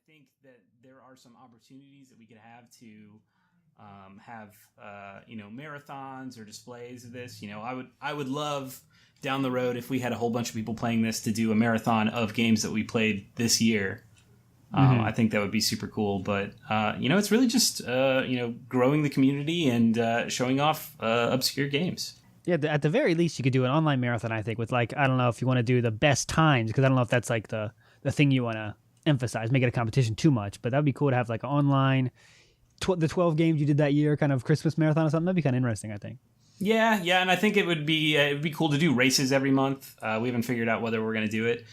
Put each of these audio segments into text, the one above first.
think that there are some opportunities that we could have to have marathons or displays of this. I would love down the road if we had a whole bunch of people playing this to do a marathon of games that we played this year. I think that would be super cool. But it's really just growing the community and showing off obscure games. Yeah, at the very least, you could do an online marathon, I think, with I don't know if you want to do the best times, because I don't know if that's the thing you want to emphasize, make it a competition too much. But that would be cool to have an online, the 12 games you did that year, kind of Christmas marathon or something. That'd be kind of interesting, I think. Yeah, and I think it would be cool to do races every month. We haven't figured out whether we're going to do it.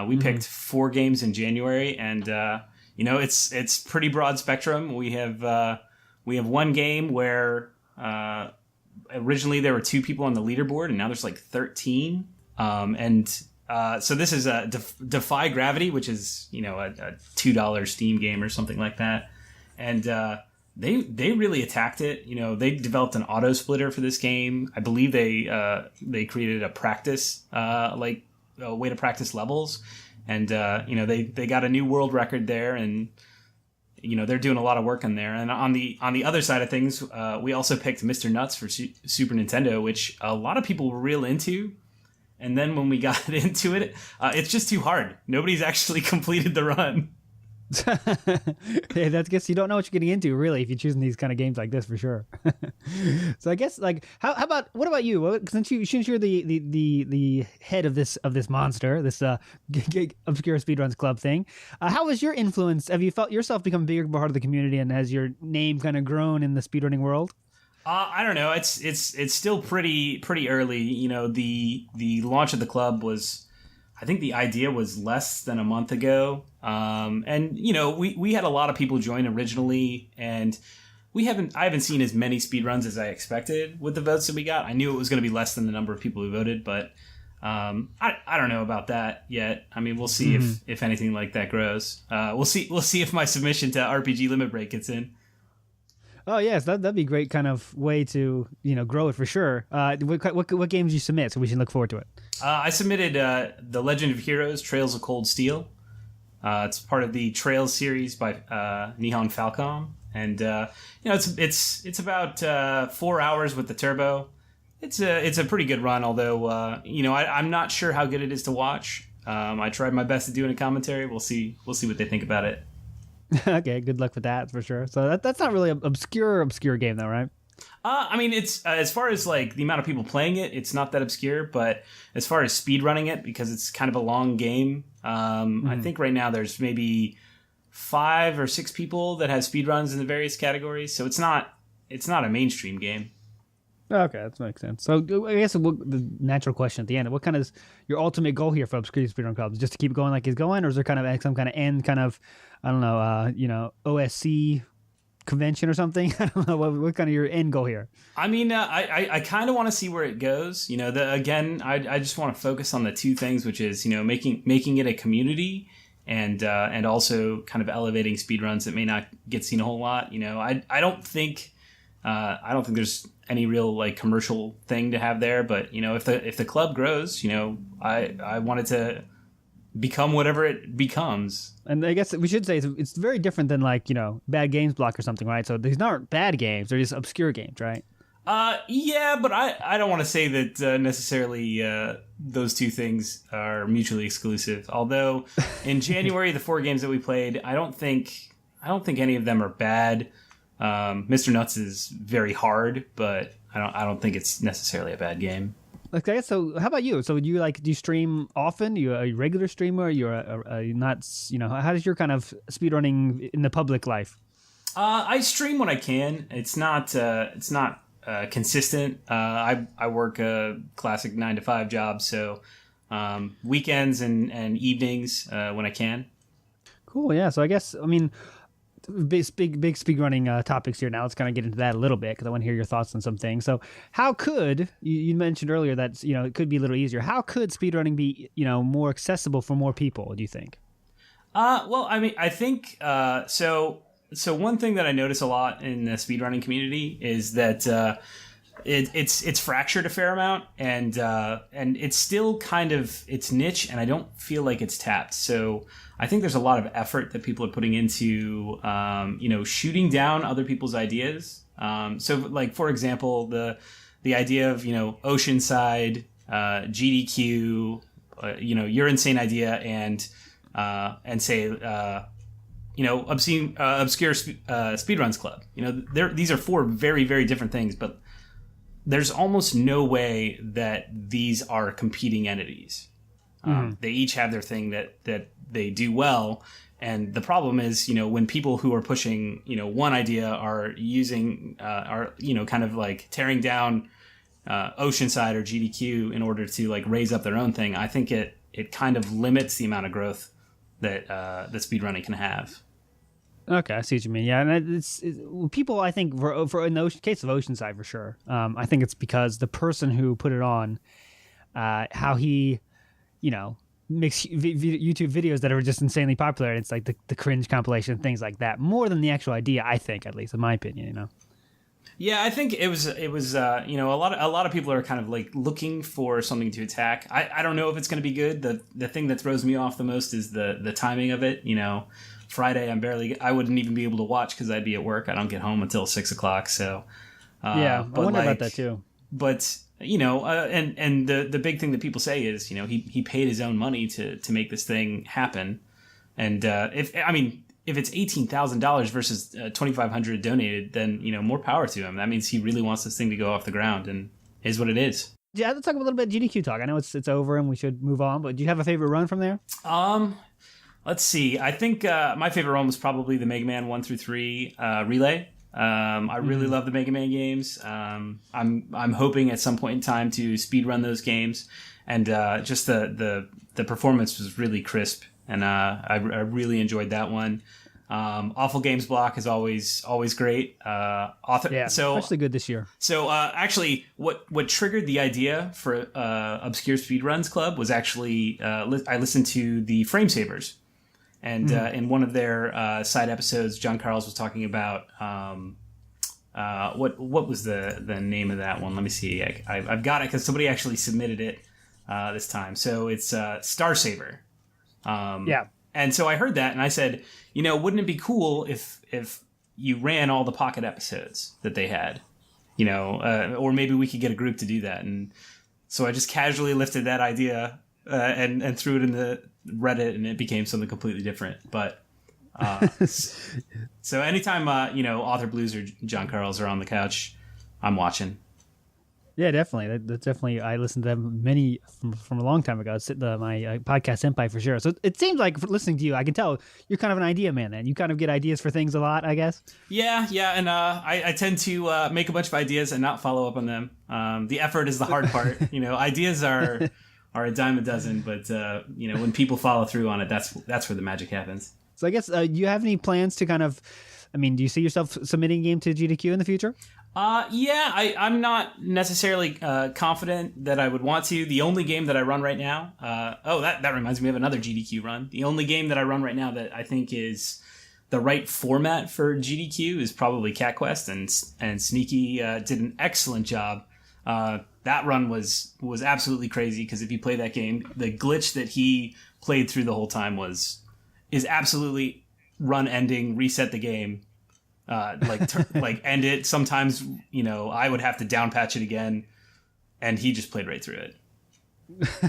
We picked 4 games in January, and it's pretty broad spectrum. We have one game where originally there were 2 people on the leaderboard, and now there's 13. So this is a Defy Gravity, which is a $2 Steam game or something like that, and they really attacked it. They developed an auto splitter for this game. I believe they created a practice a way to practice levels, and they got a new world record there, and they're doing a lot of work in there. And on the other side of things, we also picked Mr. Nuts for Super Nintendo, which a lot of people were real into. And then when we got into it, it's just too hard. Nobody's actually completed the run. Hey, that's guess you don't know what you're getting into, really, if you're choosing these kind of games like this, for sure. So I guess how about what about you? Since you're the head of this monster, this obscure speedruns club thing, how was your influence? Have you felt yourself become a bigger part of the community, and has your name kind of grown in the speedrunning world? I don't know. It's still pretty early. The launch of the club was, I think the idea was less than a month ago. And we had a lot of people join originally, and I haven't seen as many speedruns as I expected with the votes that we got. I knew it was going to be less than the number of people who voted, but I don't know about that yet. I mean, we'll see if anything like that grows. We'll see if my submission to RPG Limit Break gets in. Oh yes, that'd be a great kind of way to grow it for sure. What games did you submit, so we should look forward to it? I submitted The Legend of Heroes: Trails of Cold Steel. It's part of the Trails series by Nihon Falcom, and it's about 4 hours with the turbo. It's a pretty good run, although I'm not sure how good it is to watch. I tried my best to do in a commentary. We'll see what they think about it. Okay, good luck with that for sure. So that's not really an obscure game though, right? I mean, it's as far as the amount of people playing it, it's not that obscure. But as far as speed running it, because it's kind of a long game, I think right now there's maybe 5 or 6 people that have speed runs in the various categories. So it's not a mainstream game. Okay, that makes sense. So I guess the natural question at the end: what kind of your ultimate goal here for Obscure Speedrun Club? Just to keep going like it's going, or is there kind of some kind of end, kind of I don't know, OSC convention or something? I don't know what kind of your end goal here. I mean, I kind of want to see where it goes. I just want to focus on the 2 things, which is making it a community, and also kind of elevating speedruns that may not get seen a whole lot. I don't think there's any real commercial thing to have there, but if the club grows, I want it to become whatever it becomes. And I guess we should say it's very different than Bad Games Block or something, right? So these aren't bad games; they're just obscure games, right? Yeah, but I don't want to say that necessarily those 2 things are mutually exclusive. Although in January, the 4 games that we played, I don't think any of them are bad. Mr. Nuts is very hard, but I don't think it's necessarily a bad game. Okay, so how about you? So do you stream often? You're a regular streamer? You're not? How does your kind of speedrunning in the public life? I stream when I can. It's not consistent. I work a classic 9-to-5 job, so weekends and evenings when I can. Cool. Yeah. So I guess big speedrunning topics here now. Let's kind of get into that a little bit, because I want to hear your thoughts on some things. So how could you mentioned earlier that it could be a little easier. How could speedrunning be more accessible for more people, do you think? Well, I mean, I think so one thing that I notice a lot in the speedrunning community is that it's fractured a fair amount, and it's still kind of its niche, and I don't feel like it's tapped. So I think there's a lot of effort that people are putting into shooting down other people's ideas. So like, for example, the idea of Oceanside, GDQ, your insane idea, and say obscure speedruns club. These are 4 very, very different things, but there's almost no way that these are competing entities. They each have their thing that they do well. And the problem is, when people who are pushing, one idea are using, kind of like tearing down Oceanside or GDQ in order to like raise up their own thing, I think it kind of limits the amount of growth that speedrunning can have. Okay, I see what you mean. Yeah, and it's people. I think for in the case of Oceanside, for sure. I think it's because the person who put it on, how he, makes YouTube videos that are just insanely popular. And it's like the cringe compilation, things like that, more than the actual idea. I think, at least in my opinion, Yeah, I think it was a lot of people are kind of like looking for something to attack. I don't know if it's going to be good. The thing that throws me off the most is the timing of it. Friday, I wouldn't even be able to watch because I'd be at work. I don't get home until 6 o'clock. So yeah, I wonder about that too. But and the big thing that people say is he paid his own money to make this thing happen, and if it's $18,000 versus $2,500 donated, then more power to him. That means he really wants this thing to go off the ground, and is what it is. Yeah, let's talk a little bit GDQ talk. I know it's over and we should move on, but do you have a favorite run from there? Let's see. I think my favorite run was probably the Mega Man 1 through 3 Relay. I really love the Mega Man games. I'm hoping at some point in time to speedrun those games, and just the performance was really crisp, and I really enjoyed that one. Awful Games block is always great. Especially good this year. So actually, what triggered the idea for Obscure Speedruns Club was actually I listened to the Frame Savers. And in one of their side episodes, John Carls was talking about what was the name of that one? Let me see. I've got it because somebody actually submitted it this time. So it's Star Saver. Yeah. And so I heard that and I said, wouldn't it be cool if you ran all the Pocket episodes that they had? Or maybe we could get a group to do that. And so I just casually lifted that idea and threw it in the Reddit, and it became something completely different. But so anytime Author Blues or John Carls are on the couch, I'm watching. Yeah, definitely. That's definitely. I listened to them many from a long time ago. It's my podcast senpai for sure. So it seems like listening to you, I can tell you're kind of an idea man. Then you kind of get ideas for things a lot, I guess. Yeah, and I tend to make a bunch of ideas and not follow up on them. The effort is the hard part. Ideas are a dime a dozen, but when people follow through on it, that's where the magic happens. So I guess do you have any plans to kind of? Do you see yourself submitting a game to GDQ in the future? I'm not necessarily confident that I would want to. The only game that I run right now, that reminds me of another GDQ run. The only game that I run right now that I think is the right format for GDQ is probably Cat Quest, and Sneaky did an excellent job. That run was absolutely crazy because if you play that game, the glitch that he played through the whole time is absolutely run ending, reset the game. Like end it. Sometimes I would have to down patch it again, and he just played right through it.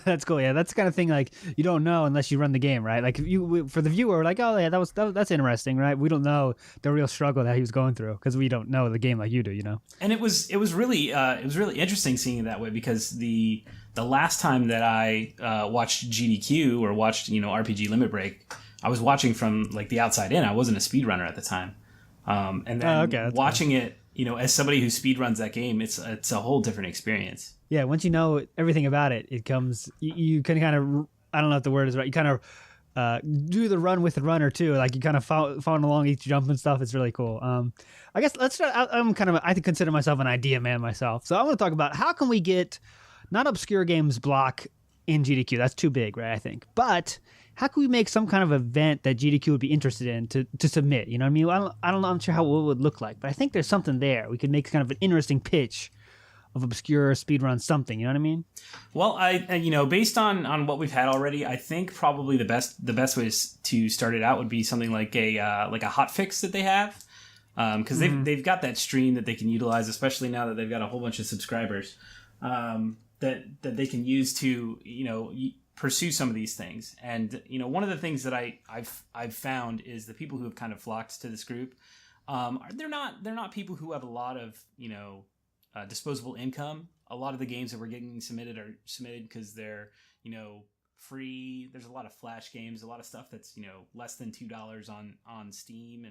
That's cool. Yeah, that's the kind of thing like you don't know unless you run the game, right? Like for the viewer, like, oh yeah, that's interesting, right? We don't know the real struggle that he was going through because we don't know the game like you do, And it was really interesting seeing it that way because the last time that I watched GDQ or watched RPG Limit Break, I was watching from like the outside in. I wasn't a speedrunner at the time. And then watching it, as somebody who speedruns that game, it's a whole different experience. Yeah, once you know everything about it, it comes. You can kind of, I don't know if the word is right. You kind of do the run with the runner too. Like you kind of follow along each jump and stuff. It's really cool. I guess let's start. I consider myself an idea man myself. So I want to talk about how can we get not obscure games block in GDQ. That's too big, right? I think, but how can we make some kind of event that GDQ would be interested in to submit? You know what I mean? I don't know. I'm not sure how it would look like, but I think there's something there. We could make kind of an interesting pitch of obscure speedrun something. You know what I mean? Well, I based on what we've had already, I think probably the best way to start it out would be something like a hot fix that they have, because they've got that stream that they can utilize, especially now that they've got a whole bunch of subscribers, that they can use to pursue some of these things. And one of the things that I've found is the people who have kind of flocked to this group, they're not people who have a lot of disposable income. A lot of the games that we're getting submitted are submitted because they're free. There's a lot of Flash games, a lot of stuff that's less than $2 on Steam, and